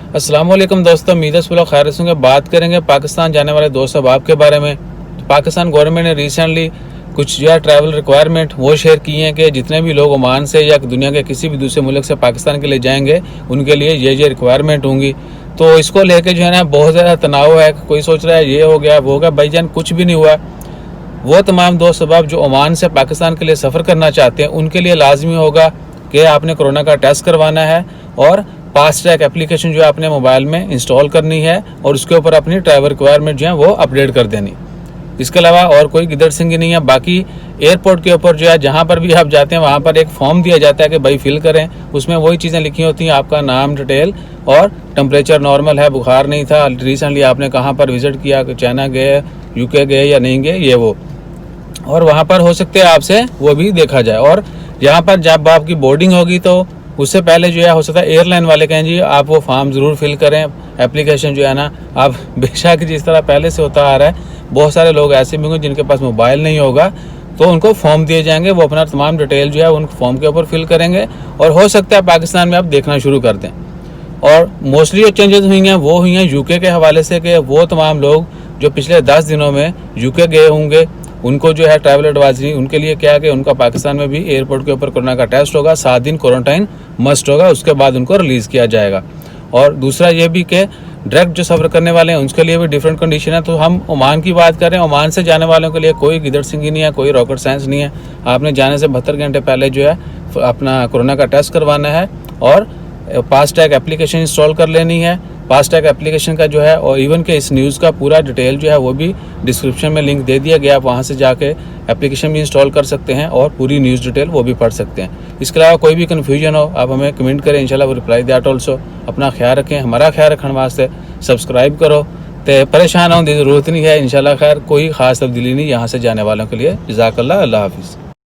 अस्सलाम वालेकुम दोस्तों, मीदस खैर होंगे। बात करेंगे पाकिस्तान जाने वाले दोस्त अहबाब के बारे में। तो पाकिस्तान गवर्नमेंट ने रिसेंटली कुछ जो है ट्रैवल रिक्वायरमेंट वो शेयर की हैं कि जितने भी लोग ओमान से या दुनिया के किसी भी दूसरे मुल्क से पाकिस्तान के लिए जाएंगे उनके लिए ये रिक्वायरमेंट होंगी। तो इसको लेके जो है ना बहुत ज़्यादा तनाव है। कोई सोच रहा है ये हो गया वो हो गया, भाईजान कुछ भी नहीं हुआ। वो तमाम दोस्त अहबाब जो ओमान से पाकिस्तान के लिए सफ़र करना चाहते हैं उनके लिए लाजमी होगा कि आपने कोरोना का टेस्ट करवाना है और फास्ट ट्रैक एप्लीकेशन जो है अपने मोबाइल में इंस्टॉल करनी है और उसके ऊपर अपनी ट्रैवल रिक्वायरमेंट जो है वो अपडेट कर देनी। इसके अलावा और कोई गिदड़ सिंगी नहीं है। बाकी एयरपोर्ट के ऊपर जो है जहाँ पर भी आप जाते हैं वहाँ पर एक फॉर्म दिया जाता है कि भाई फिल करें। उसमें वही चीज़ें लिखी होती हैं, आपका नाम, डिटेल और टेम्परेचर नॉर्मल है, बुखार नहीं था, रिसेंटली आपने कहाँ पर विजिट किया, चाइना गए, यूके गए या नहीं गए, ये वो। और वहाँ पर हो सकते हैं आपसे वो भी देखा जाए। और यहाँ पर जब आपकी बोर्डिंग होगी तो उससे पहले जो है हो सकता है एयरलाइन वाले कहें जी आप वो फॉर्म ज़रूर फिल करें। एप्लीकेशन जो है ना, आप बेशक जिस तरह पहले से होता आ रहा है, बहुत सारे लोग ऐसे भी होंगे जिनके पास मोबाइल नहीं होगा तो उनको फॉर्म दिए जाएंगे, वो अपना तमाम डिटेल जो है उन फॉर्म के ऊपर फिल करेंगे और हो सकता है पाकिस्तान में आप देखना शुरू कर दें। और मोस्टली जो चेंजेस हुई हैं वो हुई हैं यूके के हवाले से कि वो तमाम लोग जो पिछले 10 दिनों में यूके गए होंगे उनको जो है ट्रैवल एडवाइजरी उनके लिए क्या है कि उनका पाकिस्तान में भी एयरपोर्ट के ऊपर कोरोना का टेस्ट होगा, 7 दिन क्वारंटाइन मस्ट होगा, उसके बाद उनको रिलीज़ किया जाएगा। और दूसरा ये भी कि डायरेक्ट जो सफ़र करने वाले हैं उसके लिए भी डिफरेंट कंडीशन है। तो हम ओमान की बात करें, ओमान से जाने वालों के लिए कोई गिदड़ सिंगी नहीं है, कोई रॉकेट साइंस नहीं है। आपने जाने से 72 घंटे पहले जो है अपना कोरोना का टेस्ट करवाना है और फास्ट ट्रैक एप्लीकेशन इंस्टॉल कर लेनी है। फास्ट ट्रैक एप्लीकेशन का जो है और इवन के इस न्यूज़ का पूरा डिटेल जो है वो भी डिस्क्रिप्शन में लिंक दे दिया गया, आप वहाँ से जाके एप्लीकेशन भी इंस्टॉल कर सकते हैं और पूरी न्यूज़ डिटेल वो भी पढ़ सकते हैं। इसके अलावा कोई भी कन्फ्यूजन हो आप हमें कमेंट करें, इंशाल्लाह वो रिप्लाई दैट ऑल्सो। अपना ख्याल रखें, हमारा ख्याल रखने वास्ते सब्सक्राइब करो। तो परेशान होने की ज़रूरत नहीं है, इंशाल्लाह खैर कोई ख़ास तब्दीली नहीं यहाँ से जाने वालों के लिए। जज़ाकल्लाह, अल्लाह हाफिज़।